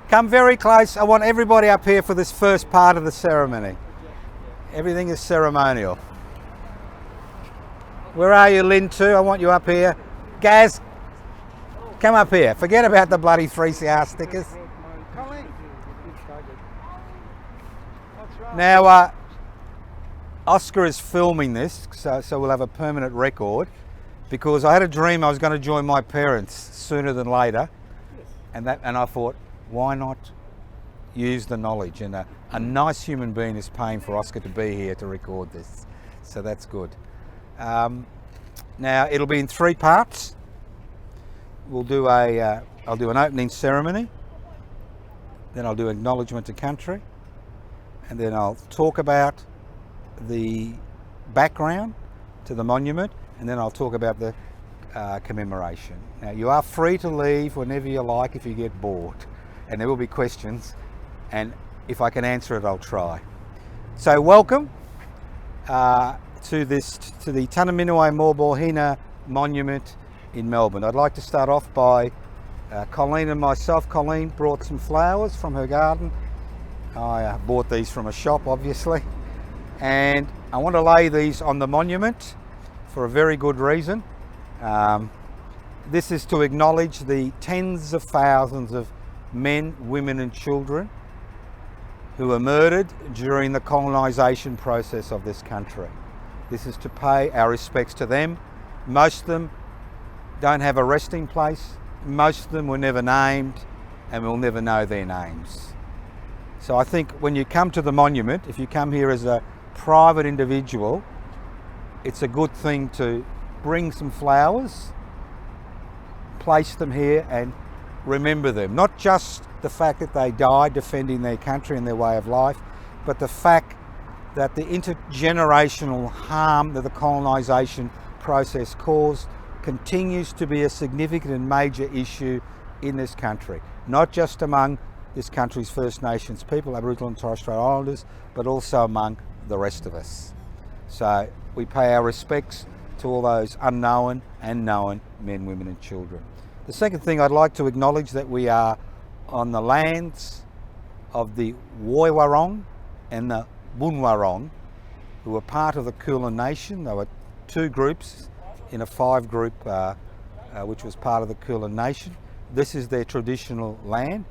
Come very close. I want everybody up here for this first part of the ceremony. Everything is ceremonial. Where are you, Lynn, too? I want you up here. Gaz, come up here. Forget about the bloody 3CR stickers. Now, Oscar is filming this, so we'll have a permanent record, because I had a dream I was going to join my parents sooner than later, and I thought, why not use the knowledge? And a nice human being is paying for Oscar to be here to record this, so that's good. Now it'll be in 3 parts. We'll do I'll do an opening ceremony, then I'll do acknowledgement to country, and then I'll talk about the background to the monument, and then I'll talk about the commemoration. Now you are free to leave whenever you like if you get bored, and there will be questions, and if I can answer it, I'll try. So welcome to the Tunnerminnerwait Maulboyheenner monument in Melbourne. I'd like to start off by Colleen and myself. Colleen brought some flowers from her garden. I bought these from a shop, obviously, and I want to lay these on the monument for a very good reason. This is to acknowledge the tens of thousands of men, women and children who were murdered during the colonisation process of this country. This is to pay our respects to them. Most of them don't have a resting place. Most of them were never named, and we'll never know their names. So I think when you come to the monument, if you come here as a private individual, it's a good thing to bring some flowers, place them here and remember them. Not just the fact that they died defending their country and their way of life, but the fact that the intergenerational harm that the colonisation process caused continues to be a significant and major issue in this country, not just among this country's First Nations people, Aboriginal and Torres Strait Islanders, but also among the rest of us. So we pay our respects to all those unknown and known men, women and children. The second thing, I'd like to acknowledge that we are on the lands of the Woiwurrung and the Bunwurrung, who were part of the Kulin Nation. There were 2 groups in a 5 group which was part of the Kulin Nation. This is their traditional land.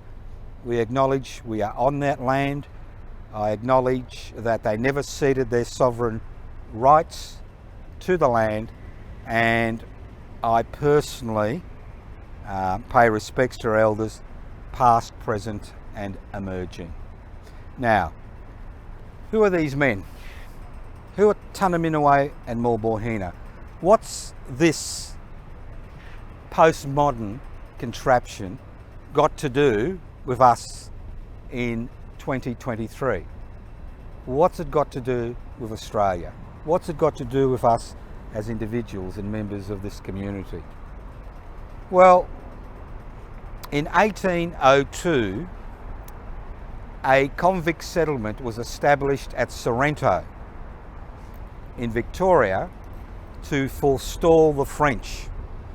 We acknowledge we are on that land. I acknowledge that they never ceded their sovereign rights to the land, and I personally pay respects to our elders, past, present and emerging. Now, who are these men? Who are Tunnerminnerwait and Maulboyheenner? What's this postmodern contraption got to do with us in 2023? What's it got to do with Australia? What's it got to do with us as individuals and members of this community? Well, in 1802, a convict settlement was established at Sorrento in Victoria to forestall the French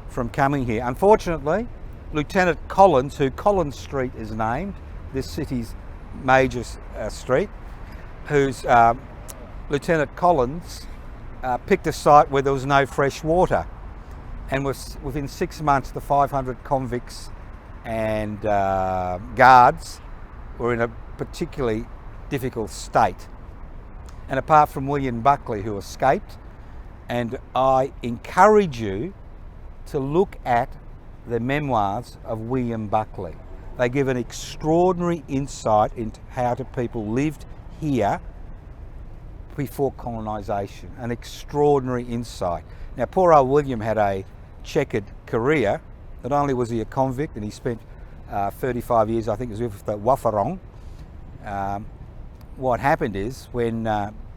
from coming here. Unfortunately, Lieutenant Collins, who Collins Street is named, this city's major street, who's Lieutenant Collins picked a site where there was no fresh water, and within 6 months the 500 convicts and guards were in a particularly difficult state. And apart from William Buckley, who escaped, and I encourage you to look at the memoirs of William Buckley. They give an extraordinary insight into how the people lived here before colonisation, an extraordinary insight. Now, poor old William had a checkered career. Not only was he a convict, and he spent 35 years, I think, was with the Wurrung. What happened is, when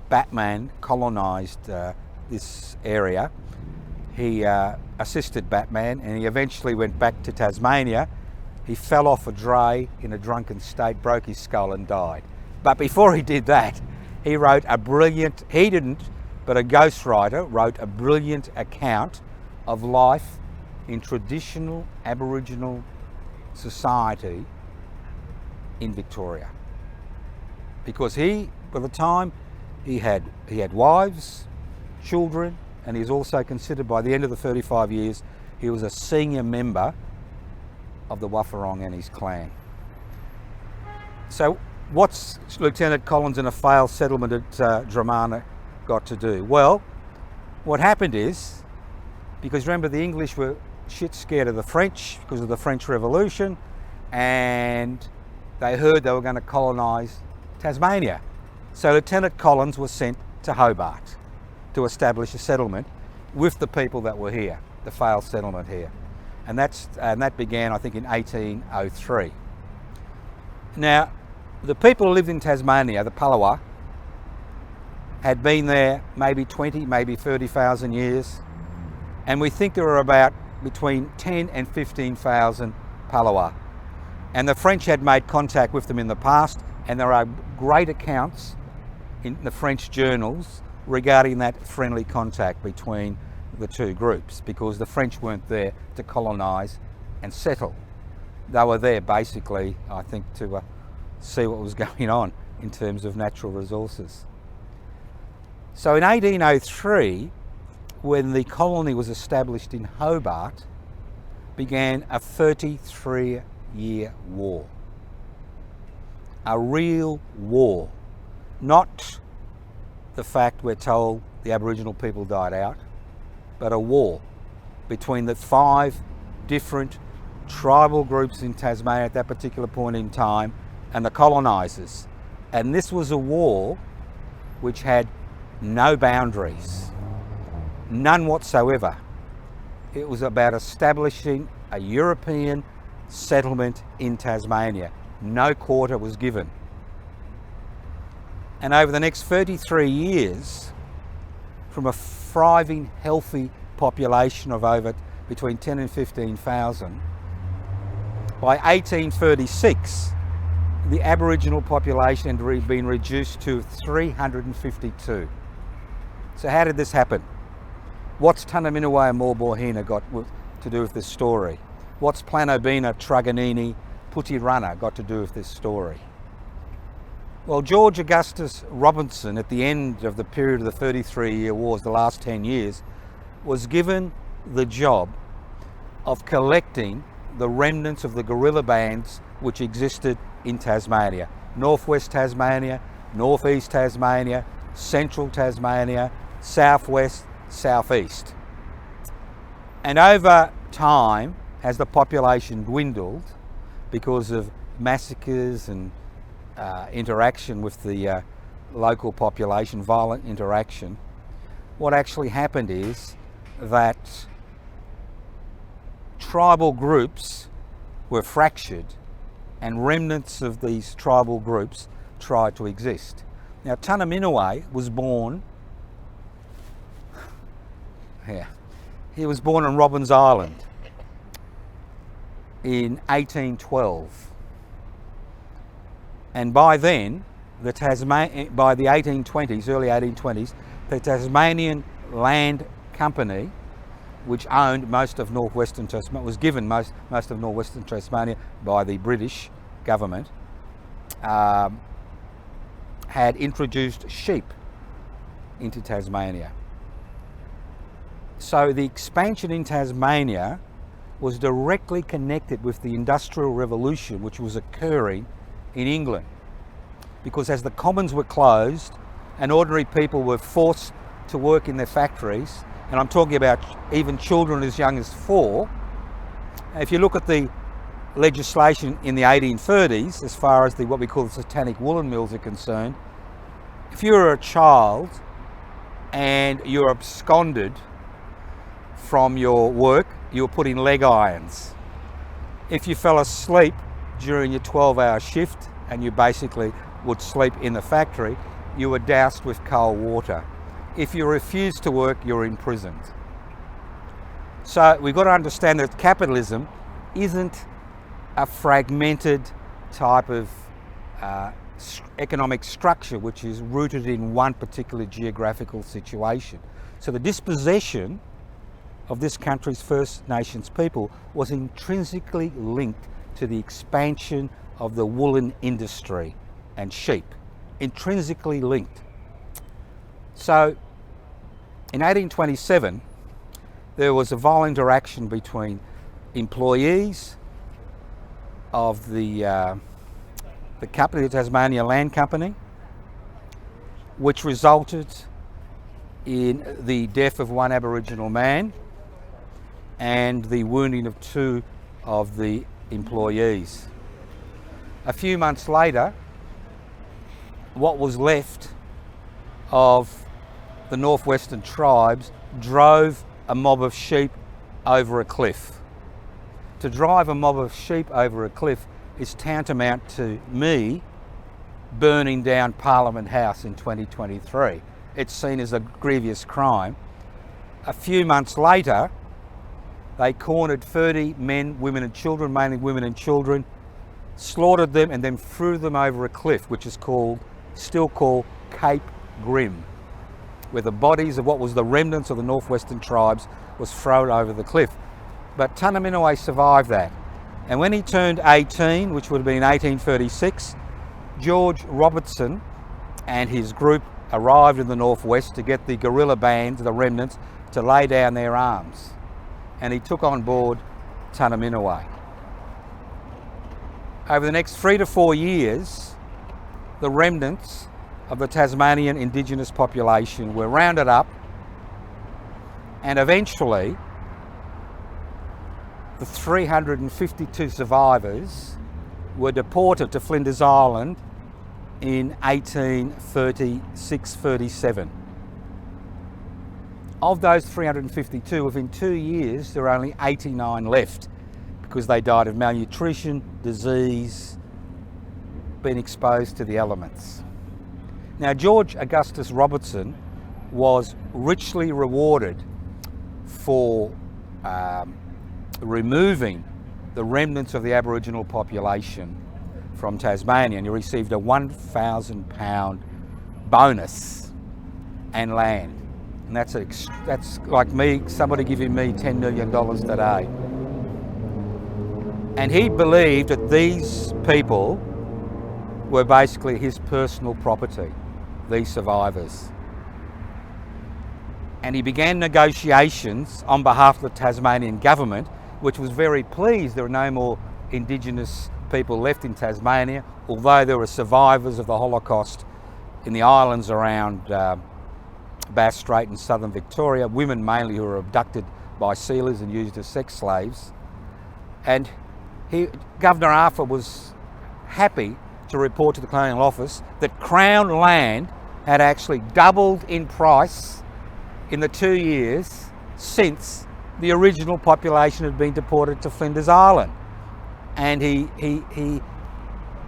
Batman colonised this area, he assisted Batman, and he eventually went back to Tasmania. He fell off a dray in a drunken state, broke his skull and died. But before he did that, he wrote a brilliant, he didn't, but a ghostwriter wrote a brilliant account of life in traditional Aboriginal society in Victoria, because by the time he had wives, children, and he was also considered, by the end of the 35 years, he was a senior member of the Wafurong and his clan. So what's Lieutenant Collins in a failed settlement at Dramana got to do? Well, what happened is, because remember the English were shit scared of the French because of the French Revolution, and they heard they were going to colonise Tasmania. So Lieutenant Collins was sent to Hobart to establish a settlement with the people that were here, the failed settlement here. And that began, I think, in 1803. Now, the people who lived in Tasmania, the Palawa, had been there maybe 20, maybe 30,000 years. And we think there were about between 10 and 15,000 Palawa. And the French had made contact with them in the past, and there are great accounts in the French journals regarding that friendly contact between the two groups, because the French weren't there to colonise and settle. They were there basically, I think, to see what was going on in terms of natural resources. So in 1803, when the colony was established in Hobart, began a 33-year war. A real war. Not the fact we're told the Aboriginal people died out, but a war between the 5 different tribal groups in Tasmania at that particular point in time and the colonisers. And this was a war which had no boundaries, none whatsoever. It was about establishing a European settlement in Tasmania. No quarter was given. And over the next 33 years, from a thriving, healthy population of over between 10 and 15,000, by 1836, the Aboriginal population had been reduced to 352. So how did this happen? What's Tunnerminnerwait and Maulboyheenner got to do with this story? What's Planobina, Truganini, Putirana got to do with this story? Well, George Augustus Robinson, at the end of the period of the 33-year wars, the last 10 years, was given the job of collecting the remnants of the guerrilla bands which existed in Tasmania. Northwest Tasmania, Northeast Tasmania, Central Tasmania, Southwest, Southeast. And over time, as the population dwindled because of massacres and interaction with the local population, violent interaction, what actually happened is that tribal groups were fractured and remnants of these tribal groups tried to exist. Now, Tunnerminnerwait was born, he was born on Robbins Island in 1812. And by then, by the 1820s, early 1820s, the Tasmanian Land Company, which owned most of northwestern Tasmania, was given most of northwestern Tasmania by the British government, had introduced sheep into Tasmania. So the expansion in Tasmania was directly connected with the Industrial Revolution which was occurring in England, because as the commons were closed and ordinary people were forced to work in their factories, and I'm talking about even children as young as 4. If you look at the legislation in the 1830s, as far as what we call the satanic woolen mills are concerned, if you were a child and you were absconded from your work, you were put in leg irons. If you fell asleep during your 12-hour shift and you basically would sleep in the factory, you were doused with cold water. If you refused to work, you're imprisoned. So we've got to understand that capitalism isn't a fragmented type of economic structure which is rooted in one particular geographical situation. So the dispossession of this country's First Nations people was intrinsically linked to the expansion of the woolen industry and sheep, intrinsically linked. So in 1827, there was a violent interaction between employees of the company, the Tasmania Land Company, which resulted in the death of one Aboriginal man and the wounding of 2 of the employees. A few months later, what was left of the northwestern tribes drove a mob of sheep over a cliff. To drive a mob of sheep over a cliff is tantamount to me burning down Parliament House in 2023. It's seen as a grievous crime. A few months later, they cornered 30 men, women and children, mainly women and children, slaughtered them and then threw them over a cliff, which is still called Cape Grim, where the bodies of what was the remnants of the northwestern tribes was thrown over the cliff. But Tunnerminnerwait survived that. And when he turned 18, which would have been 1836, George Robertson and his group arrived in the northwest to get the guerrilla bands, the remnants, to lay down their arms. And he took on board Tunnerminnerwait. Over the next 3 to 4 years, the remnants of the Tasmanian Indigenous population were rounded up, and eventually the 352 survivors were deported to Flinders Island in 1836-37. Of those 352, within 2 years, there were only 89 left because they died of malnutrition, disease, being exposed to the elements. Now, George Augustus Robertson was richly rewarded for removing the remnants of the Aboriginal population from Tasmania, and he received a £1,000 bonus and land. And that's like me, somebody giving me $10 million today. And he believed that these people were basically his personal property, these survivors. And he began negotiations on behalf of the Tasmanian government, which was very pleased there were no more Indigenous people left in Tasmania, although there were survivors of the Holocaust in the islands around Bass Strait and southern Victoria, women mainly who were abducted by sealers and used as sex slaves. And Governor Arthur was happy to report to the Colonial Office that Crown land had actually doubled in price in the 2 years since the original population had been deported to Flinders Island. And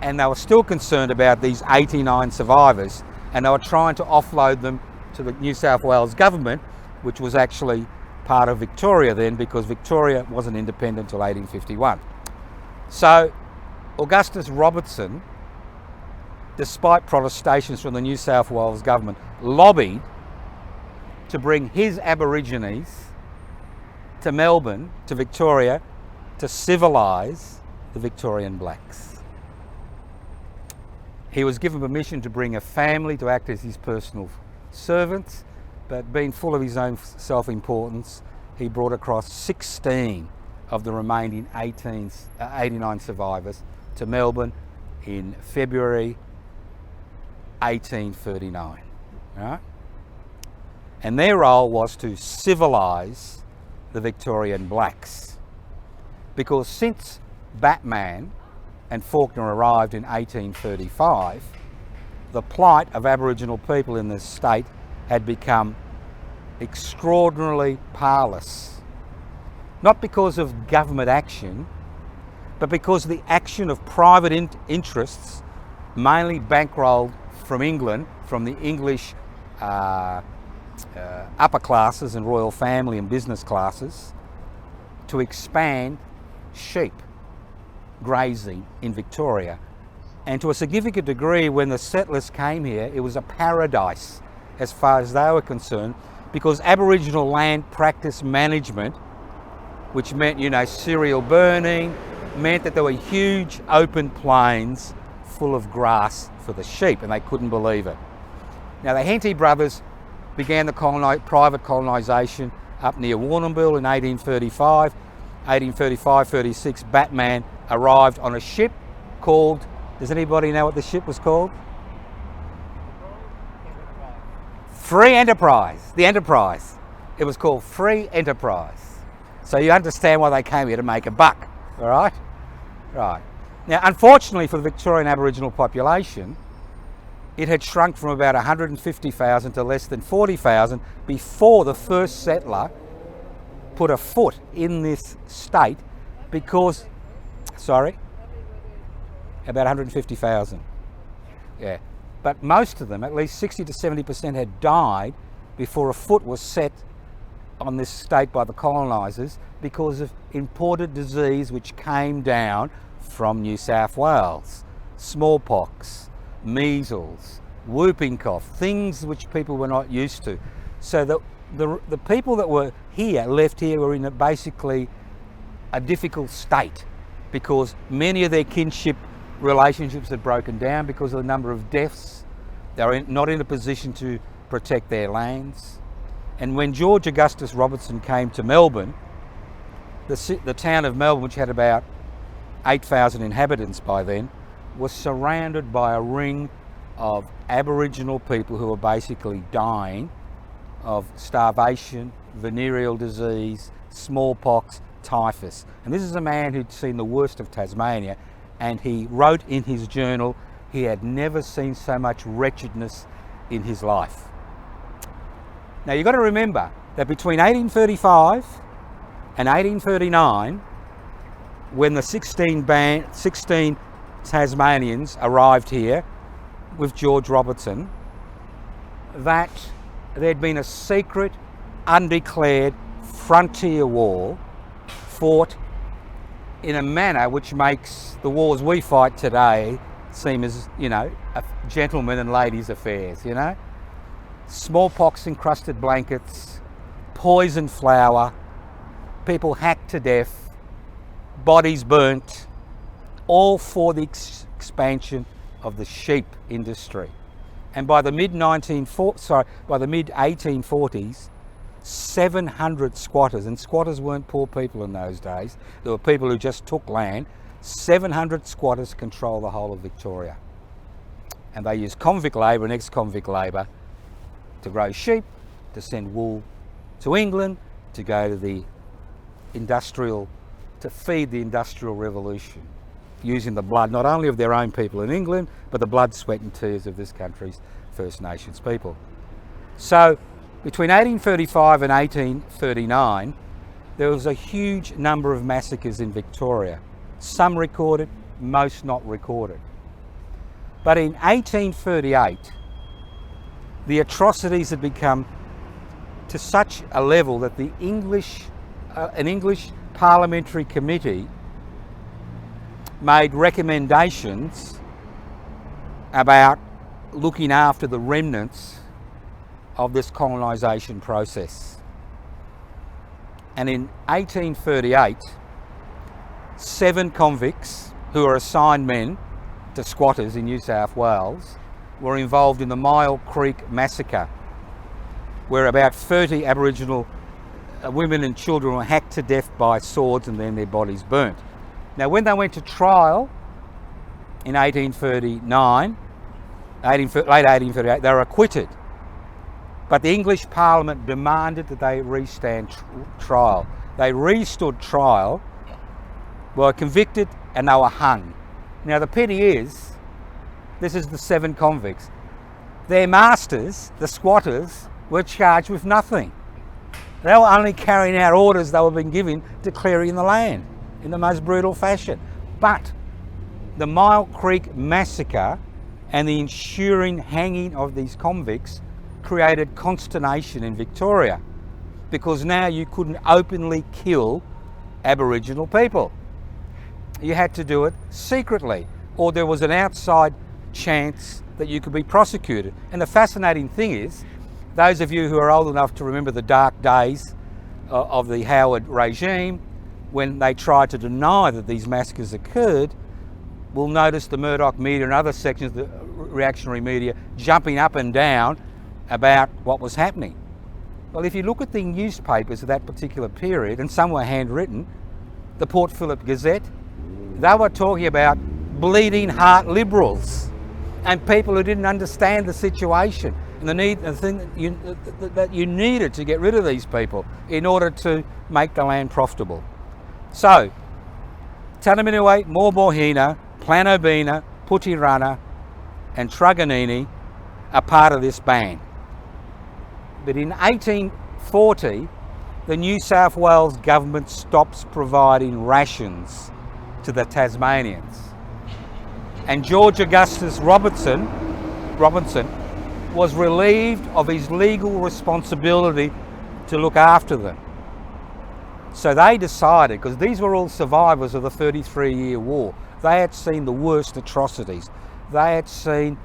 and they were still concerned about these 89 survivors, and they were trying to offload them to the New South Wales government, which was actually part of Victoria then, because Victoria wasn't independent until 1851. So Augustus Robertson, despite protestations from the New South Wales government, lobbied to bring his Aborigines to Melbourne, to Victoria, to civilise the Victorian blacks. He was given permission to bring a family to act as his personal servants, but being full of his own self-importance, he brought across 16 of the remaining 89 survivors to Melbourne in February 1839. Right? And their role was to civilise the Victorian blacks, because since Batman and Faulkner arrived in 1835, the plight of Aboriginal people in this state had become extraordinarily parlous, not because of government action, but because of the action of private interests, mainly bankrolled from England, from the English upper classes and royal family and business classes, to expand sheep grazing in Victoria. And to a significant degree, when the settlers came here, it was a paradise as far as they were concerned, because Aboriginal land practiced management, which meant, serial burning, meant that there were huge open plains full of grass for the sheep, and they couldn't believe it. Now the Henty brothers began the private colonisation up near Warrnambool in 1835. 1835-36, Batman arrived on a ship called, does anybody know what the ship was called? Free Enterprise, the Enterprise. It was called Free Enterprise. So you understand why they came here, to make a buck, all right? Right. Now, unfortunately for the Victorian Aboriginal population, it had shrunk from about 150,000 to less than 40,000 before the first settler put a foot in this state, because, sorry, about 150,000, yeah. But most of them, at least 60 to 70%, had died before a foot was set on this state by the colonisers because of imported disease which came down from New South Wales. Smallpox, measles, whooping cough, things which people were not used to. So the people that were here, left here, were in basically a difficult state because many of their kinship relationships had broken down because of the number of deaths. They were not in a position to protect their lands. And when George Augustus Robertson came to Melbourne, the town of Melbourne, which had about 8,000 inhabitants by then, was surrounded by a ring of Aboriginal people who were basically dying of starvation, venereal disease, smallpox, typhus. And this is a man who'd seen the worst of Tasmania, and he wrote in his journal he had never seen so much wretchedness in his life. Now you've got to remember that between 1835 and 1839, when the 16 Tasmanians arrived here with George Robertson, that there'd been a secret, undeclared frontier war fought in a manner which makes the wars we fight today seem as, you know, gentlemen and ladies' affairs, you know. Smallpox encrusted blankets, poison flour, people hacked to death, bodies burnt, all for the expansion of the sheep industry. And by the mid 1840s, 700 squatters, and squatters weren't poor people in those days, there were people who just took land. 700 squatters control the whole of Victoria. And they use convict labour and ex-convict labour to grow sheep, to send wool to England, to go to the to feed the Industrial Revolution, using the blood not only of their own people in England, but the blood, sweat and tears of this country's First Nations people. So between 1835 and 1839, there was a huge number of massacres in Victoria. Some recorded, most not recorded. But in 1838, the atrocities had become to such a level that the an English parliamentary committee made recommendations about looking after the remnants of this colonisation process. And in 1838, 7 convicts who were assigned men to squatters in New South Wales were involved in the Mile Creek massacre, where about 30 Aboriginal women and children were hacked to death by swords and then their bodies burnt. Now when they went to trial in 1839, late 1838, they were acquitted. But the English Parliament demanded that they restand trial. They restood trial, were convicted, and they were hung. Now the pity is, this is the 7 convicts. Their masters, the squatters, were charged with nothing. They were only carrying out orders they were being given to clearing the land in the most brutal fashion. But the Mile Creek massacre and the ensuing hanging of these convicts created consternation in Victoria, because now you couldn't openly kill Aboriginal people. You had to do it secretly, or there was an outside chance that you could be prosecuted. And the fascinating thing is, those of you who are old enough to remember the dark days of the Howard regime, when they tried to deny that these massacres occurred, we'll notice the Murdoch media and other sections of the reactionary media jumping up and down about what was happening. Well, if you look at the newspapers of that particular period, and some were handwritten, the Port Phillip Gazette, they were talking about bleeding heart liberals and people who didn't understand the situation and the thing that you needed to get rid of these people in order to make the land profitable. So, Tunnerminnerwait, Maulboyheenner, Planobina, Putirana and Truganini are part of this band. But in 1840, the New South Wales government stops providing rations to the Tasmanians. And George Augustus Robinson was relieved of his legal responsibility to look after them. So they decided, because these were all survivors of the 33-year war, they had seen the worst atrocities. They had seen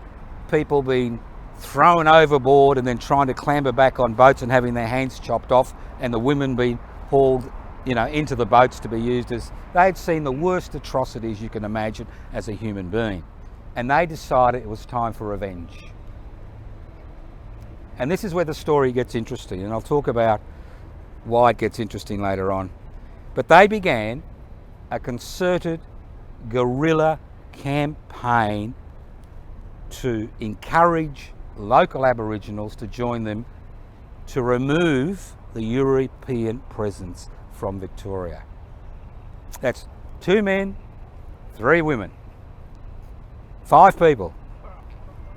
people being thrown overboard and then trying to clamber back on boats and having their hands chopped off, and the women being hauled, into the boats to be used as... They had seen the worst atrocities you can imagine as a human being. And they decided it was time for revenge. And this is where the story gets interesting, and I'll talk about why it gets interesting later on. But they began a concerted guerrilla campaign to encourage local Aboriginals to join them to remove the European presence from Victoria. That's 2 men, 3 women, 5 people.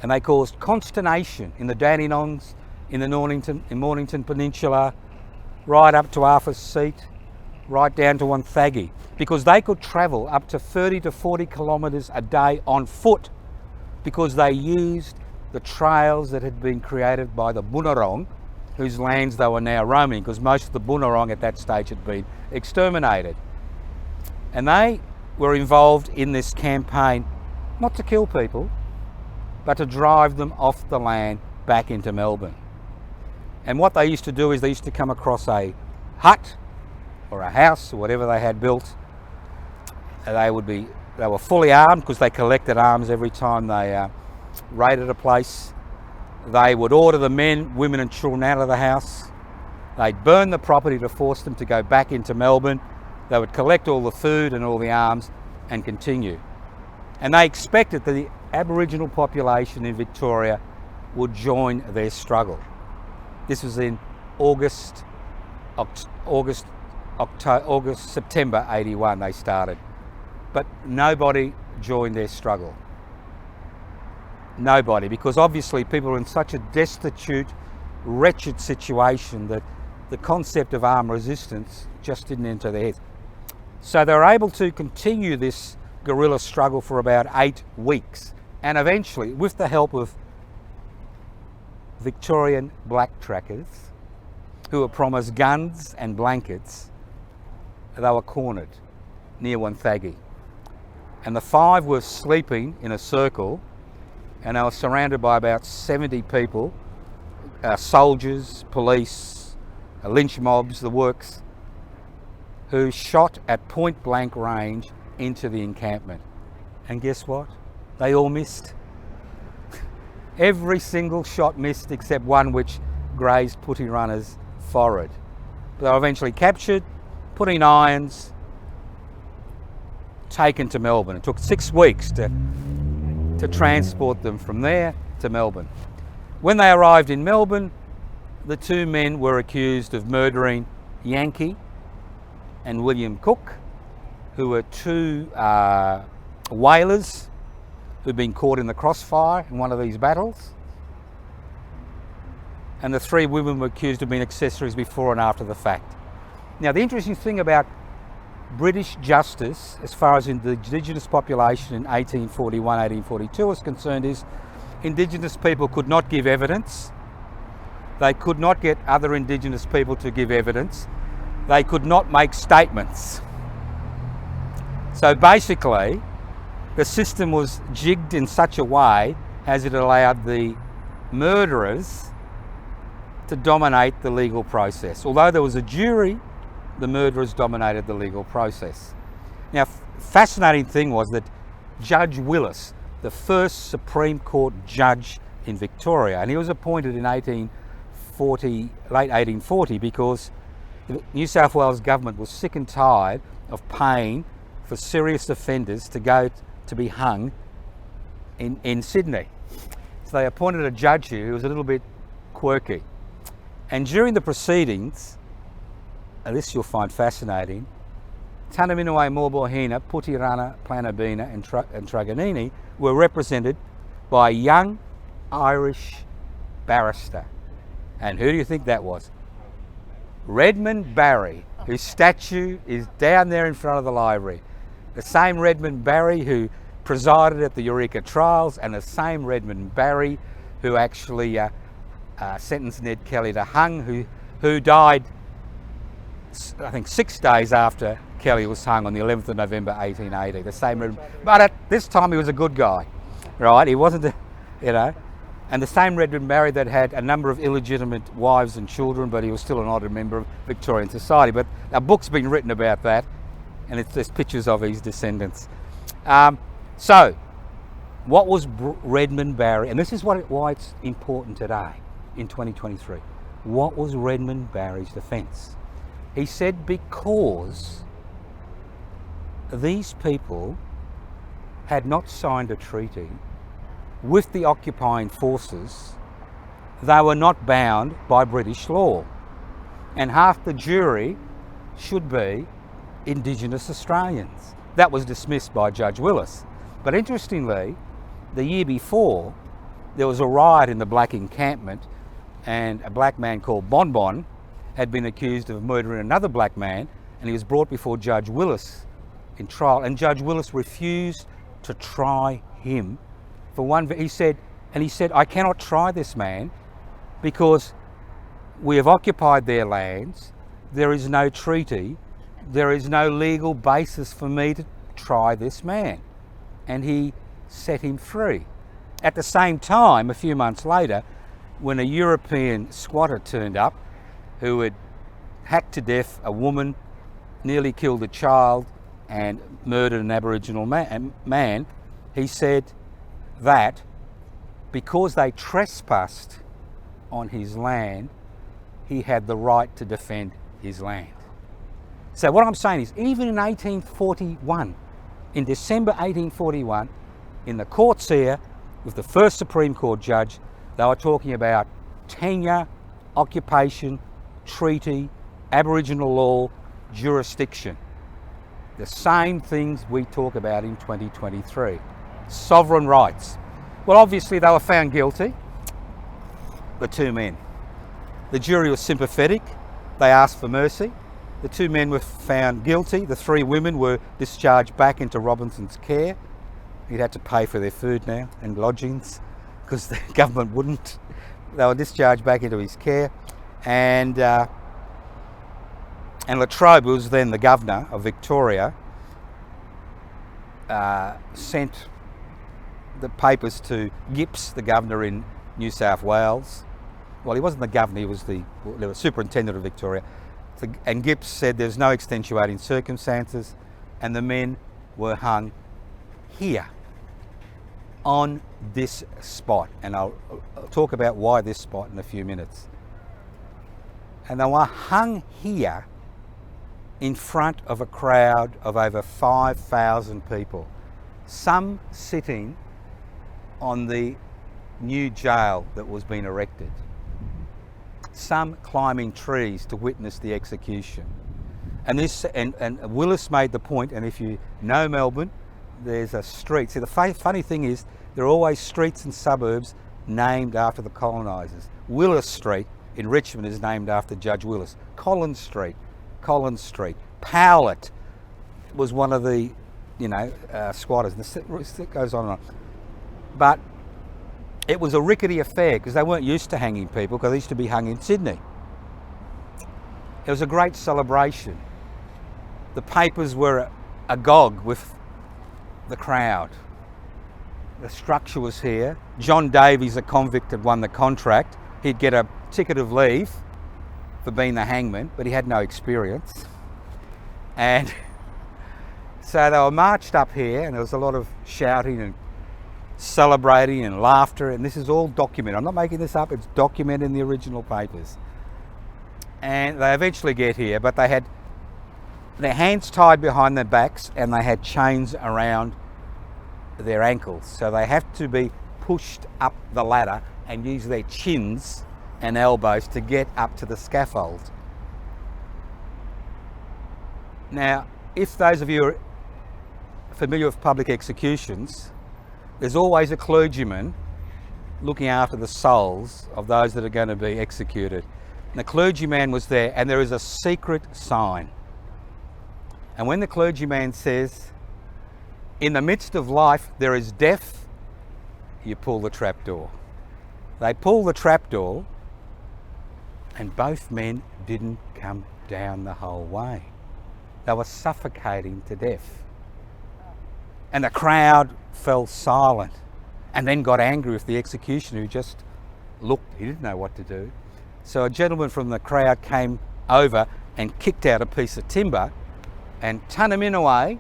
And they caused consternation in the Dandenongs, in the Mornington Peninsula, right up to Arthur's Seat, right down to Wonthaggi, because they could travel up to 30 to 40 kilometres a day on foot, because they used the trails that had been created by the Bunurong, whose lands they were now roaming, because most of the Bunurong at that stage had been exterminated. And they were involved in this campaign, not to kill people, but to drive them off the land back into Melbourne. And what they used to do is they used to come across a hut or a house or whatever they had built. They were fully armed, because they collected arms every time they raided a place. They would order the men, women and children out of the house. They'd burn the property to force them to go back into Melbourne. They would collect all the food and all the arms and continue. And they expected that the Aboriginal population in Victoria would join their struggle. This was in September 81 they started. But nobody joined their struggle. Nobody, because obviously people were in such a destitute, wretched situation that the concept of armed resistance just didn't enter their heads. So they were able to continue this guerrilla struggle for about 8 weeks, and eventually, with the help of Victorian black trackers who were promised guns and blankets, they were cornered near Wonthaggi. And the 5 were sleeping in a circle, and they were surrounded by about 70 people, soldiers, police, lynch mobs, the works, who shot at point blank range into the encampment. And guess what? They all missed. Every single shot missed except one which grazed Putirana's forehead. But they were eventually captured, put in irons, taken to Melbourne. It took 6 weeks to transport them from there to Melbourne. When they arrived in Melbourne, the 2 men were accused of murdering Yankee and William Cook, who were 2 whalers who'd been caught in the crossfire in one of these battles. And the 3 women were accused of being accessories before and after the fact. Now, the interesting thing about British justice as far as in the Indigenous population in 1841, 1842 is concerned is Indigenous people could not give evidence. They could not get other Indigenous people to give evidence. They could not make statements. So basically, the system was jigged in such a way as it allowed the murderers to dominate the legal process. Although there was a jury the murderers dominated the legal process. Now, fascinating thing was that Judge Willis, the first Supreme Court judge in Victoria, and he was appointed in late 1840, because the New South Wales government was sick and tired of paying for serious offenders to go to be hung in Sydney. So they appointed a judge here who was a little bit quirky. And during the proceedings, and this you'll find fascinating, Tunnerminnerwait Maulboyheenner, Putirana, Planabina and Truganini were represented by a young Irish barrister. And who do you think that was? Redmond Barry, whose statue is down there in front of the library. The same Redmond Barry who presided at the Eureka trials, and the same Redmond Barry who actually sentenced Ned Kelly to hung, who died, I think, 6 days after Kelly was hung on the 11th of November 1880. The same Redmond, but at this time he was a good guy, right? He wasn't, and the same Redmond Barry that had a number of illegitimate wives and children, but he was still an honoured member of Victorian society. But a book's been written about that, and there's pictures of his descendants. So, what was Redmond Barry, and this is why it's important today, in 2023. What was Redmond Barry's defence? He said because these people had not signed a treaty with the occupying forces, they were not bound by British law. And half the jury should be Indigenous Australians. That was dismissed by Judge Willis. But interestingly, the year before, there was a riot in the black encampment, and a black man called Bon Bon had been accused of murdering another black man, and he was brought before Judge Willis in trial, and Judge Willis refused to try him for one. He said, I cannot try this man because we have occupied their lands, there is no treaty, there is no legal basis for me to try this man. And he set him free. At the same time, a few months later, when a European squatter turned up who had hacked to death a woman, nearly killed a child, and murdered an Aboriginal man, he said that because they trespassed on his land, he had the right to defend his land. So what I'm saying is, even in 1841, in December 1841, in the courts here, with the first Supreme Court judge, they were talking about tenure, occupation, treaty, Aboriginal law, jurisdiction. The same things we talk about in 2023. Sovereign rights. Well, obviously they were found guilty, the two men. The jury was sympathetic. They asked for mercy. The two men were found guilty. The three women were discharged back into Robinson's care. He'd had to pay for their food now and lodgings because the government wouldn't. They were discharged back into his care. And Latrobe, who was then the governor of Victoria, sent the papers to Gipps, the governor in New South Wales. Well, he wasn't the governor, he was the superintendent of Victoria. And Gipps said there's no extenuating circumstances, and the men were hung here on this spot. And I'll talk about why this spot in a few minutes. And they were hung here in front of a crowd of over 5,000 people, some sitting on the new jail that was being erected, some climbing trees to witness the execution. And Willis made the point, and if you know Melbourne, there's a street. See, the funny thing is, there are always streets and suburbs named after the colonisers. Willis Street in Richmond is named after Judge Willis. Collins Street. Powlett was one of the, squatters. And it goes on and on. But it was a rickety affair because they weren't used to hanging people, because they used to be hung in Sydney. It was a great celebration. The papers were agog with the crowd. The structure was here. John Davies, a convict, had won the contract. He'd get a ticket of leave for being the hangman, but he had no experience. And so they were marched up here, and there was a lot of shouting and celebrating and laughter, and this is all documented. I'm not making this up, it's documented in the original papers. And they eventually get here, but they had their hands tied behind their backs and they had chains around their ankles. So they have to be pushed up the ladder and use their chins and elbows to get up to the scaffold. Now, if those of you are familiar with public executions, there's always a clergyman looking after the souls of those that are going to be executed. And the clergyman was there, and there is a secret sign. And when the clergyman says, in the midst of life there is death, you pull the trapdoor. They pull the trapdoor, and both men didn't come down the whole way. They were suffocating to death. And the crowd fell silent and then got angry with the executioner, who just looked. He didn't know what to do. So a gentleman from the crowd came over and kicked out a piece of timber, and Tunnerminnerwait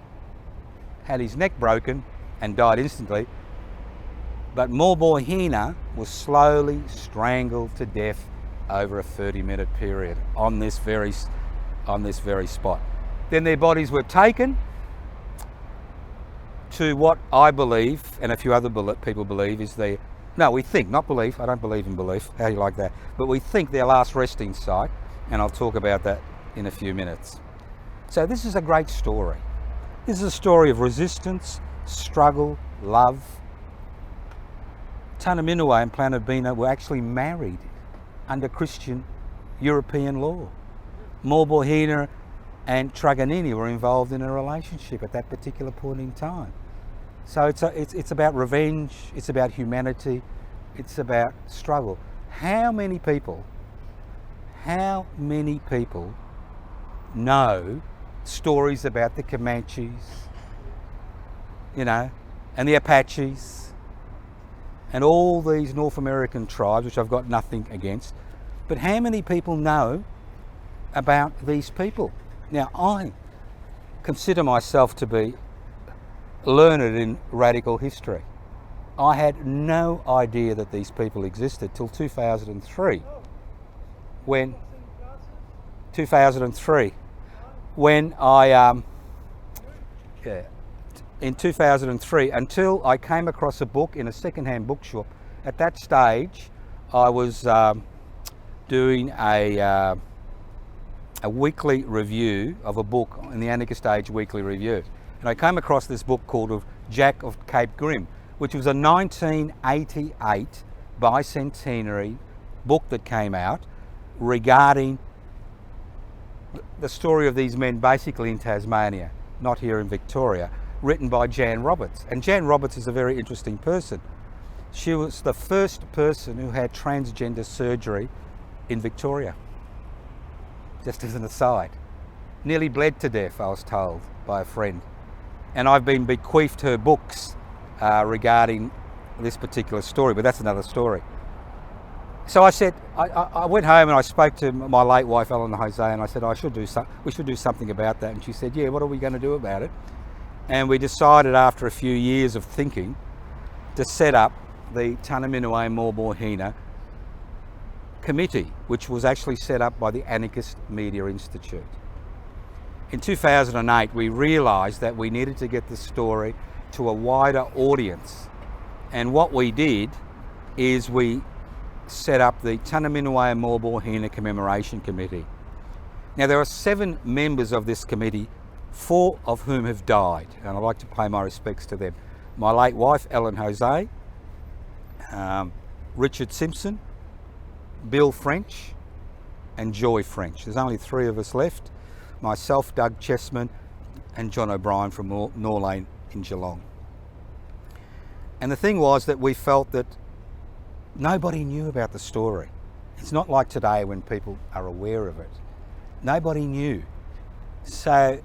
had his neck broken and died instantly. But Maulboyheenner was slowly strangled to death over a 30-minute period on this very spot. Then their bodies were taken to what I believe, and a few other people believe, is their, no, we think, not believe, I don't believe in belief, how do you like that? But we think their last resting site, and I'll talk about that in a few minutes. So this is a great story. This is a story of resistance, struggle, love. Tunnerminnerwait and Maulboyheenner were actually married under Christian European law. Maulboyheenner and Truganini were involved in a relationship at that particular point in time. So it's about revenge, it's about humanity, it's about struggle. How many people know stories about the Comanches, you know, and the Apaches, and all these North American tribes, which I've got nothing against, but how many people know about these people? Now, I consider myself to be learned in radical history. I had no idea that these people existed till 2003, when in 2003, until I came across a book in a second-hand bookshop. At that stage, I was doing a weekly review of a book in the Anarchist Age Weekly Review. And I came across this book called of Jack of Cape Grim, which was a 1988 bicentenary book that came out regarding the story of these men basically in Tasmania, not here in Victoria, written by Jan Roberts. And Jan Roberts is a very interesting person. She was the first person who had transgender surgery in Victoria. Just as an aside. Nearly bled to death, I was told by a friend. And I've been bequeathed her books regarding this particular story, but that's another story. So I said, I went home and I spoke to my late wife, Ellen Jose, and I said, we should do something about that. And she said, yeah, what are we going to do about it? And we decided, after a few years of thinking, to set up the Tunnerminnerwait Maulboyheenner committee, which was actually set up by the Anarchist Media Institute. In 2008, we realised that we needed to get the story to a wider audience. And what we did is we set up the Tunnerminnerwait and Maulboyheenner Commemoration Committee. Now, there are 7 members of this committee, 4 of whom have died, and I'd like to pay my respects to them. My late wife, Ellen Jose, Richard Simpson, Bill French, and Joy French. There's only 3 of us left. Myself, Doug Chessman, and John O'Brien from Norlane in Geelong. And the thing was that we felt that nobody knew about the story. It's not like today when people are aware of it. Nobody knew. So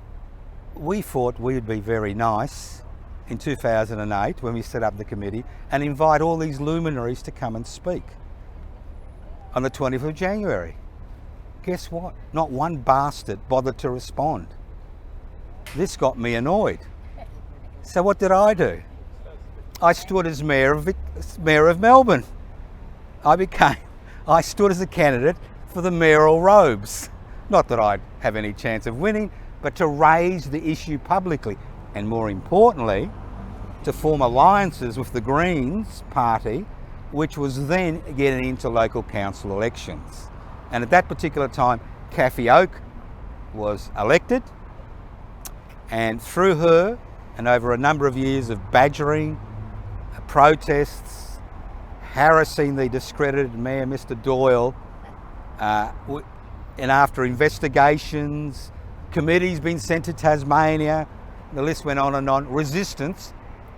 we thought we'd be very nice in 2008 when we set up the committee and invite all these luminaries to come and speak on the 20th of January. Guess what? Not one bastard bothered to respond. This got me annoyed. So what did I do? I stood as Mayor of Melbourne. I stood as a candidate for the mayoral robes. Not that I'd have any chance of winning, but to raise the issue publicly, and more importantly, to form alliances with the Greens party, which was then getting into local council elections. And at that particular time, Kathy Oak was elected, and through her, and over a number of years of badgering, protests, harassing the discredited Mayor, Mr. Doyle, and after investigations, committees been sent to Tasmania, the list went on, resistance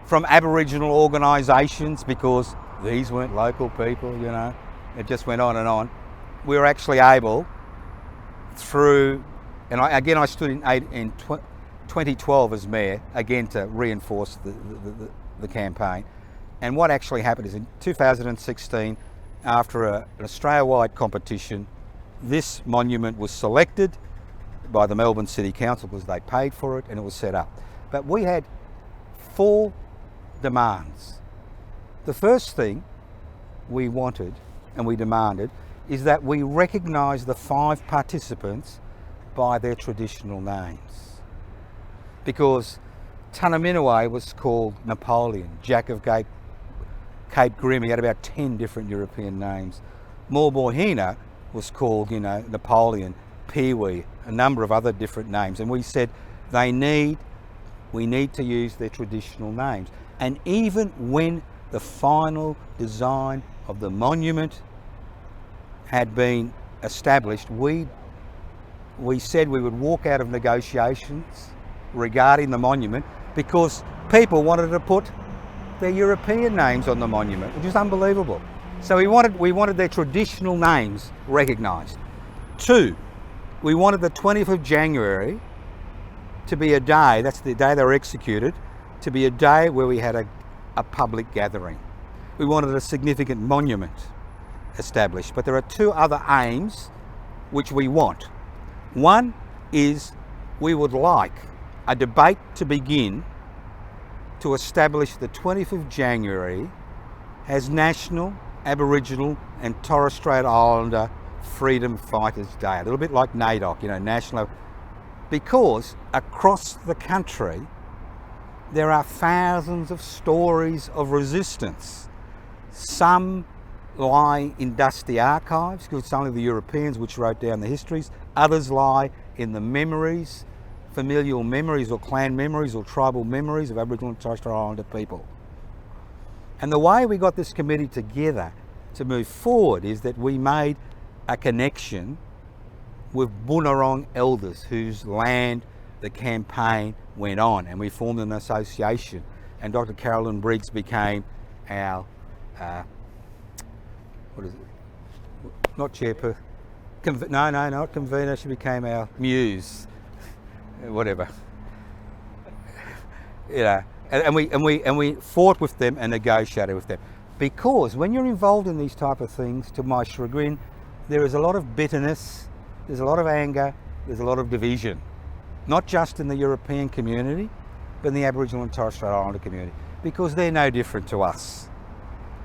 from Aboriginal organisations, because these weren't local people, you know, it just went on. We were actually able, through, and I stood in 2012 as Mayor, again to reinforce the campaign. And what actually happened is in 2016, after an Australia-wide competition, this monument was selected by the Melbourne City Council because they paid for it, and it was set up. But we had 4 demands. The first thing we wanted and we demanded is that we recognise the 5 participants by their traditional names. Because Tunnerminnerwait was called Napoleon, Jack of Cape Grim. He had about 10 different European names. Maulboyheenner was called, you know, Napoleon, Pee-wee, a number of other different names. And we said we need to use their traditional names. And even when the final design of the monument had been established, we said we would walk out of negotiations regarding the monument because people wanted to put their European names on the monument, which is unbelievable. So we wanted their traditional names recognised. 2, we wanted the 20th of January to be a day, that's the day they were executed, to be a day where we had a public gathering. We wanted a significant monument established, but there are 2 other aims which we want. One is we would like a debate to begin to establish the 20th of January as National Aboriginal and Torres Strait Islander Freedom Fighters Day, a little bit like NAIDOC, you know, national, because across the country there are thousands of stories of resistance. Some lie in dusty archives because it's only the Europeans which wrote down the histories. Others lie in the memories, familial memories or clan memories or tribal memories of Aboriginal and Torres Strait Islander people. And the way we got this committee together to move forward is that we made a connection with Bunurong elders whose land the campaign went on, and we formed an association, and Dr. Carolyn Briggs became our what is it? Not chairperson. Not convener. She became our muse. Whatever. You know, and we fought with them and negotiated with them, because when you're involved in these type of things, to my chagrin, there is a lot of bitterness, there's a lot of anger, there's a lot of division, not just in the European community, but in the Aboriginal and Torres Strait Islander community, because they're no different to us.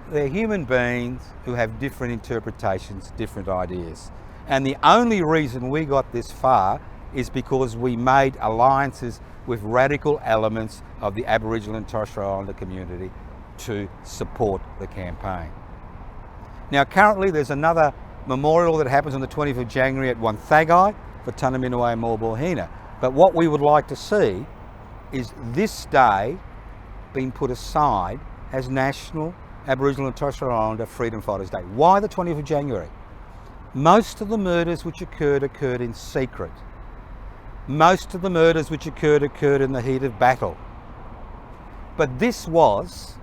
They're human beings who have different interpretations, different ideas. And the only reason we got this far is because we made alliances with radical elements of the Aboriginal and Torres Strait Islander community to support the campaign. Now currently there's another memorial that happens on the 20th of January at Wonthagai for Tunnerminnerwait and Maulboyheenner. But what we would like to see is this day being put aside as National Aboriginal and Torres Strait Islander Freedom Fighters Day. Why the 20th of January? Most of the murders which occurred in secret. Most of the murders which occurred in the heat of battle. But this was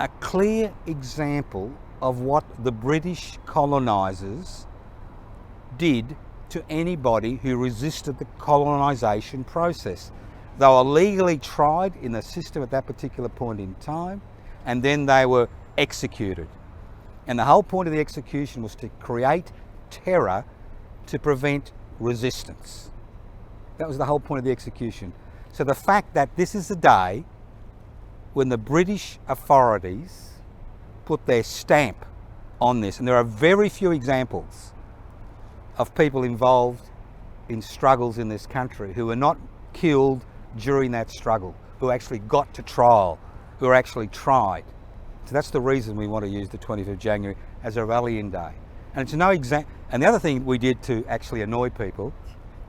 a clear example of what the British colonisers did to anybody who resisted the colonisation process. They were legally tried in the system at that particular point in time, and then they were executed. And the whole point of the execution was to create terror to prevent resistance. That was the whole point of the execution. So the fact that this is the day when the British authorities put their stamp on this, and there are very few examples of people involved in struggles in this country who were not killed during that struggle, who actually got to trial, who were actually tried. So that's the reason we want to use the 20th of January as a rallying day. And it's no and the other thing we did to actually annoy people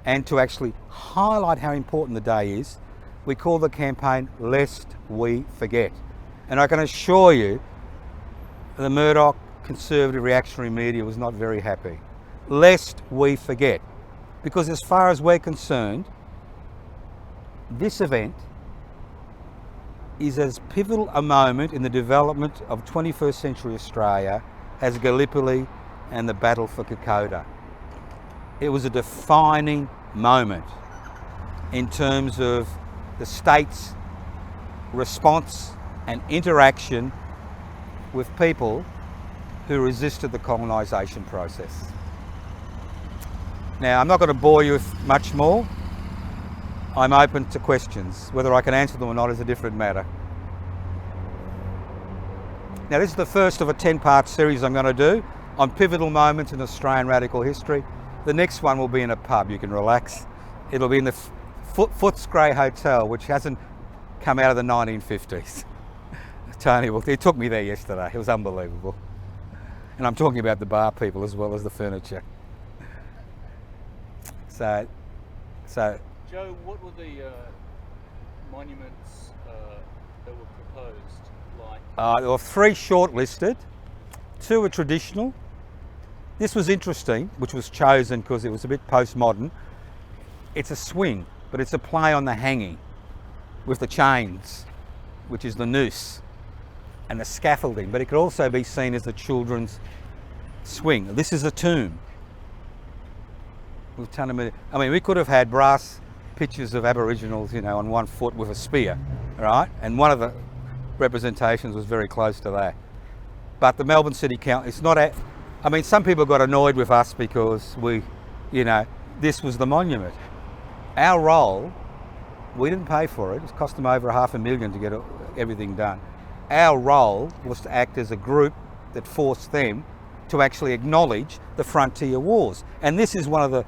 and to actually highlight how important the day is, we call the campaign Lest We Forget. And I can assure you the Murdoch conservative reactionary media was not very happy. Lest we forget. Because as far as we're concerned, this event is as pivotal a moment in the development of 21st century Australia as Gallipoli and the battle for Kokoda. It was a defining moment in terms of the state's response and interaction with people who resisted the colonisation process. Now, I'm not going to bore you with much more. I'm open to questions. Whether I can answer them or not is a different matter. Now, this is the first of a 10-part series I'm going to do on pivotal moments in Australian radical history. The next one will be in a pub. You can relax. It'll be in the Footscray Hotel, which hasn't come out of the 1950s. Tony, it took me there yesterday. It was unbelievable. And I'm talking about the bar people as well as the furniture. So Joe, what were the monuments that were proposed like? There were 3 shortlisted, 2 were traditional. This was interesting, which was chosen because it was a bit postmodern. It's a swing, but it's a play on the hanging with the chains, which is the noose, and the scaffolding, but it could also be seen as a children's swing. This is a tomb. With Tunnerminnerwait. I mean, we could have had brass pictures of Aboriginals, you know, on one foot with a spear, right? And one of the representations was very close to that. But the Melbourne City Council, it's not I mean, some people got annoyed with us because we, you know, this was the monument. Our role, we didn't pay for it. It cost them over $500,000 to get everything done. Our role was to act as a group that forced them to actually acknowledge the frontier wars. And this is one of the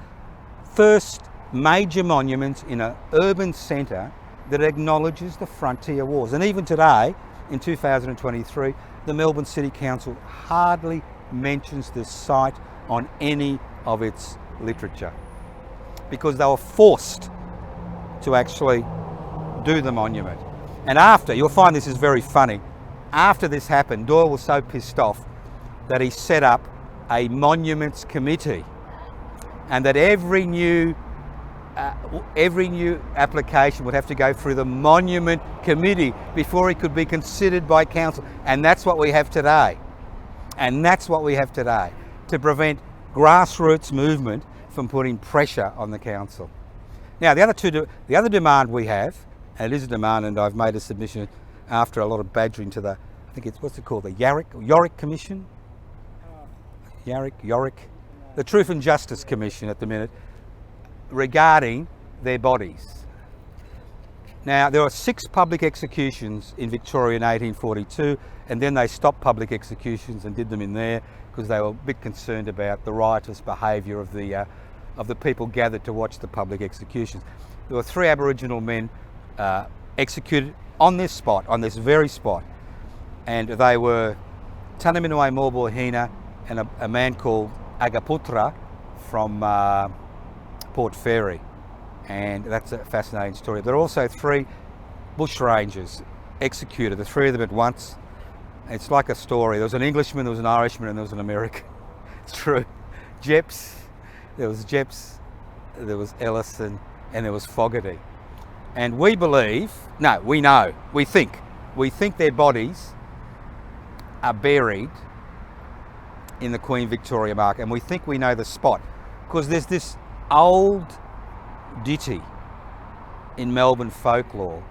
first major monuments in an urban centre that acknowledges the frontier wars. And even today, in 2023, the Melbourne City Council hardly mentions this site on any of its literature because they were forced to actually do the monument. And after, you'll find this is very funny, after this happened, Doyle was so pissed off that he set up a monuments committee, and that every new application would have to go through the monument committee before it could be considered by council. And that's what we have today. And that's what we have today, to prevent grassroots movement from putting pressure on the council. Now, the other demand we have, and it is a demand, and I've made a submission after a lot of badgering to the, I think it's, what's it called, the Yorick Commission? Yorick, the Truth and Justice Commission at the minute, regarding their bodies. Now, there were 6 public executions in Victoria in 1842, and then they stopped public executions and did them in there because they were a bit concerned about the riotous behaviour of the people gathered to watch the public executions. There were 3 Aboriginal men executed on this spot, on this very spot, and they were Tunnerminnerwait Maulboyheenner and a man called Agaputra from Port Fairy, and that's a fascinating story. There are also 3 bushrangers executed, the 3 of them at once. It's like a story. There was an Englishman, there was an Irishman, and there was an American. It's true. There was Ellison, and there was Fogarty. And we believe, no, we know, we think their bodies are buried in the Queen Victoria Market, and we think we know the spot because there's this old ditty in Melbourne folklore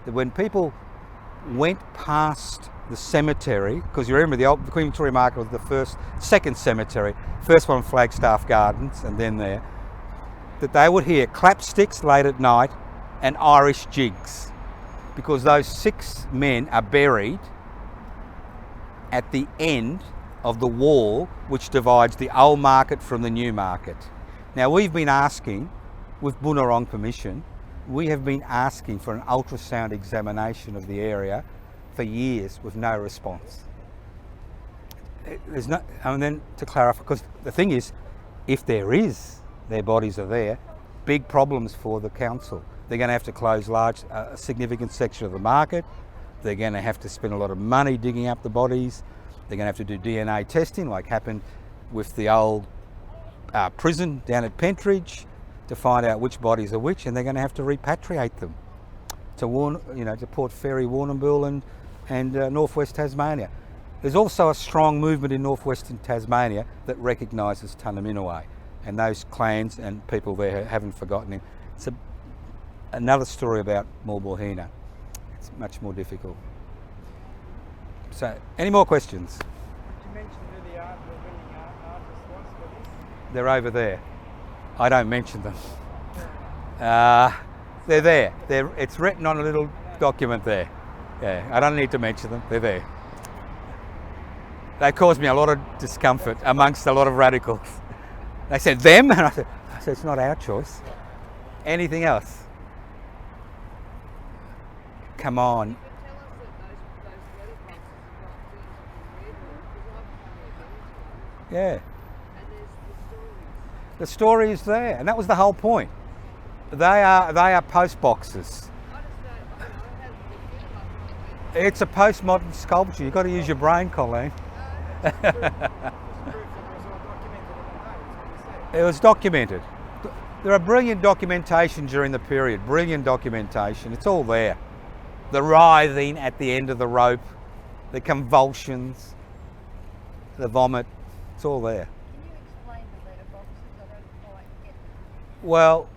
that when people went past the cemetery, because you remember the Queen Victoria Market was the second cemetery, first one Flagstaff Gardens and then there, that they would hear clapsticks late at night and Irish jigs, because those 6 men are buried at the end of the wall which divides the old market from the new market. Now we've been asking, with Bunurong permission, we have been asking for an ultrasound examination of the area for years with no response. There's no, and then to clarify, because the thing is, if there is, their bodies are there, big problems for the council. They're going to have to close a significant section of the market. They're going to have to spend a lot of money digging up the bodies. They're going to have to do DNA testing, like happened with the old prison down at Pentridge, to find out which bodies are which, and they're going to have to repatriate them to Port Fairy, Warrnambool and northwest Tasmania. There's also a strong movement in northwestern Tasmania that recognises Tunnerminnerwait, and those clans and people there haven't forgotten him. It's another story about Maulboyheenner. It's much more difficult. So, any more questions? Did you mention who the winning artist was for this? They're over there. I don't mention them. They're there. It's written on a little document there. Yeah, I don't need to mention them. They're there. They caused me a lot of discomfort amongst a lot of radicals. They said them, and I said it's not our choice. Anything else? Come on. Yeah. The story is there, and that was the whole point. They are post boxes. It's a postmodern sculpture. You've got to use your brain, Colleen. It was documented. There are brilliant documentation during the period. Brilliant documentation. It's all there. The writhing at the end of the rope, the convulsions, the vomit. It's all there. Can you explain the letterboxes? I don't quite get them. Well,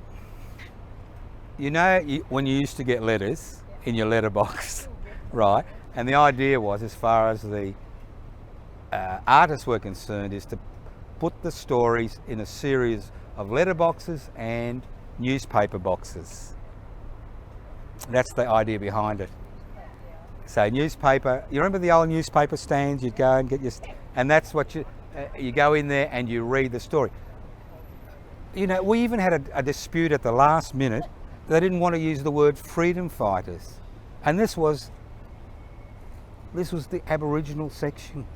when you used to get letters in your letterbox, right? And the idea was, as far as the artists were concerned, is to put the stories in a series of letterboxes and newspaper boxes. That's the idea behind it. So newspaper, you remember the old newspaper stands? You'd go and get your, and that's what you go in there and you read the story. We even had a dispute at the last minute. They didn't want to use the word freedom fighters, and this was the Aboriginal section,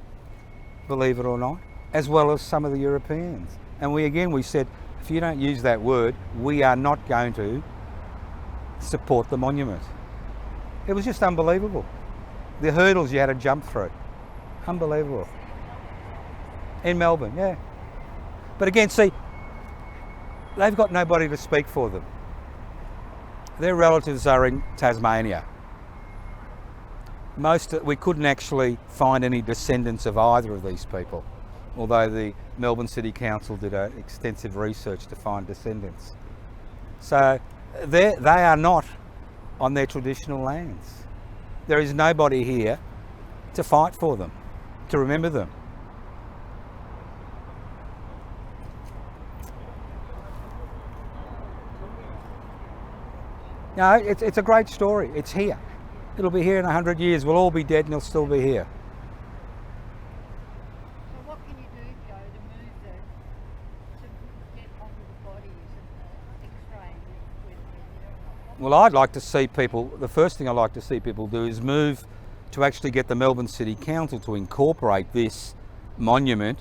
believe it or not, as well as some of the Europeans. And we said, if you don't use that word, we are not going to support the monument. It was just unbelievable. The hurdles you had to jump through. Unbelievable. In Melbourne, yeah. But again, see, they've got nobody to speak for them. Their relatives are in Tasmania. We couldn't actually find any descendants of either of these people, although the Melbourne City Council did extensive research to find descendants. So they are not on their traditional lands. There is nobody here to fight for them, to remember them. No, it's a great story. It's here. It'll be here in 100 years. We'll all be dead and it'll still be here. So what can you do, Joe, to get onto the bodies and X-raying with Well, I'd like to see people, the first thing I'd like to see people do is move to actually get the Melbourne City Council to incorporate this monument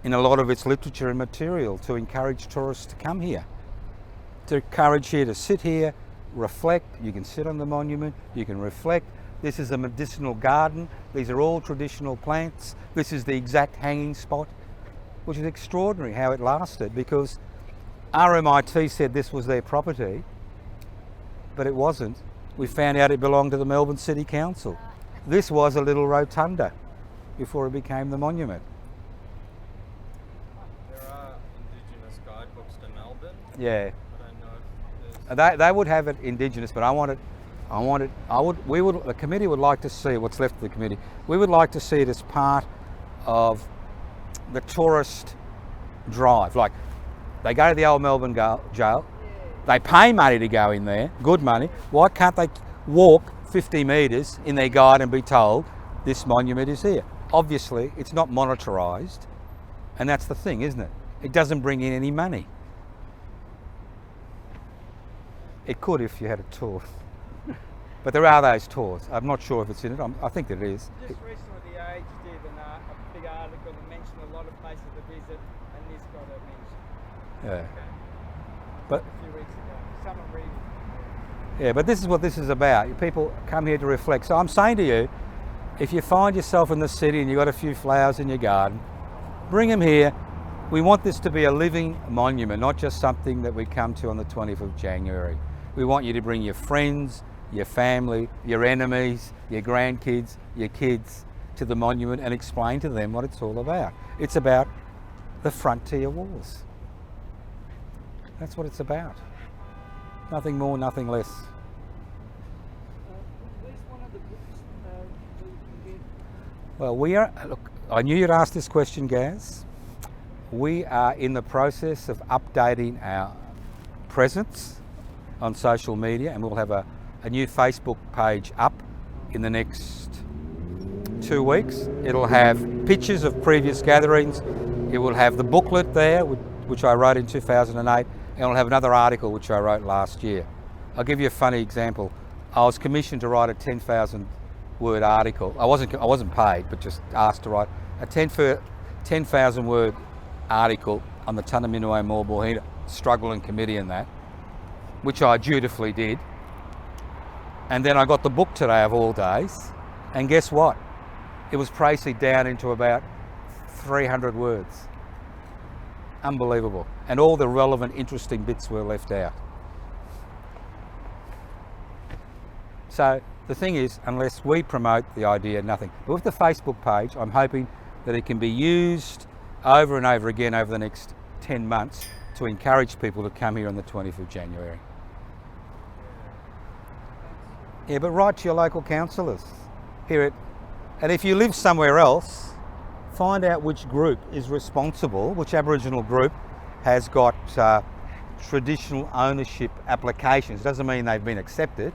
in a lot of its literature and material, to encourage tourists to come here, to encourage you to sit here, reflect. You can sit on the monument, you can reflect. This is a medicinal garden. These are all traditional plants. This is the exact hanging spot, which is extraordinary how it lasted, because RMIT said this was their property, but it wasn't. We found out it belonged to the Melbourne City Council. This was a little rotunda before it became the monument. There are Indigenous guidebooks to Melbourne. Yeah. They They would have it Indigenous, but the committee would like to see, what's left of the committee, we would like to see it as part of the tourist drive. Like, They go to the old Melbourne jail. They pay money to go in there, good money. Why can't they walk 50 metres in their guide and be told this monument is here? Obviously, it's not monetarised, and that's the thing, isn't it? It doesn't bring in any money. It could if you had a tour. But there are those tours. I'm not sure if it's in it. I think that it is. Just recently the Age did a big article that mentioned a lot of places to visit, and this got a mention. Yeah. But A few weeks ago. Someone reading. yeah, but this is what this is about. People come here to reflect. So I'm saying to you, if you find yourself in the city and you've got a few flowers in your garden, bring them here. We want this to be a living monument, not just something that we come to on the 20th of January. We want you to bring your friends, your family, your enemies, your grandkids, your kids to the monument and explain to them what it's all about. It's about the frontier wars. That's what it's about. Nothing more, nothing less. Where's one of the books we can get? Well, we are, look, I knew you'd ask this question, Gaz. We are in the process of updating our presence on social media, and we'll have a new Facebook page up in the next 2 weeks. It'll have pictures of previous gatherings. It will have the booklet there, which I wrote in 2008, and it'll have another article which I wrote last year. I'll give you a funny example. I was commissioned to write a 10,000 word article. I wasn't paid, but just asked to write a 10,000 word article on the Tunnerminnerwait Maulboyheenner struggle and committee and that, which I dutifully did. And then I got the book today of all days, and guess what? It was pricey down into about 300 words. Unbelievable. And all the relevant, interesting bits were left out. So the thing is, unless we promote the idea, nothing. But with the Facebook page, I'm hoping that it can be used over and over again over the next 10 months to encourage people to come here on the 20th of January. Yeah, but write to your local councillors. Hear it. And if you live somewhere else, find out which group is responsible, which Aboriginal group has got traditional ownership applications. Doesn't mean they've been accepted.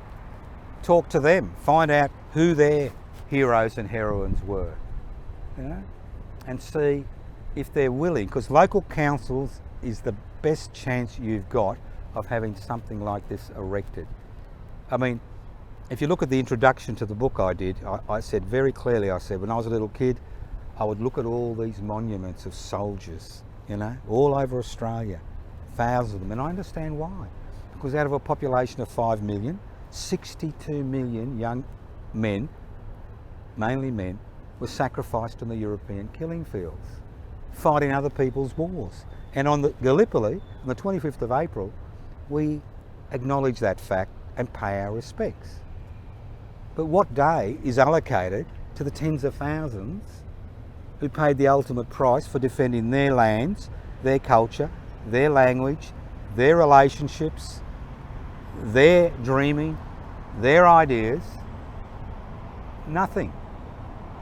Talk to them. Find out who their heroes and heroines were, you know, and see if they're willing, because local councils is the best chance you've got of having something like this erected. I mean, if you look at the introduction to the book I did, I said very clearly, I said, when I was a little kid, I would look at all these monuments of soldiers, you know, all over Australia, thousands of them, and I understand why. Because out of a population of 5 million, 62 million young men, mainly men, were sacrificed on the European killing fields, fighting other people's wars. And on the Gallipoli, on the 25th of April, we acknowledge that fact and pay our respects. But what day is allocated to the tens of thousands who paid the ultimate price for defending their lands, their culture, their language, their relationships, their dreaming, their ideas? Nothing.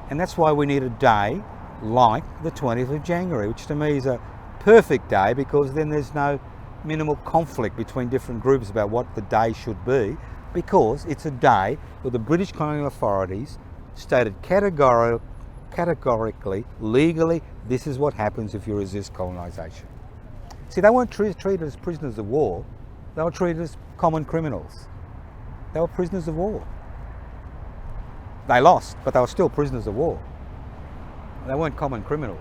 And that's why we need a day like the 20th of January, which to me is a perfect day, because then there's no minimal conflict between different groups about what the day should be, because it's a day where the British colonial authorities stated categorically, legally, this is what happens if you resist colonisation. See, they weren't treated as prisoners of war, they were treated as common criminals. They were prisoners of war. They lost, but they were still prisoners of war. They weren't common criminals.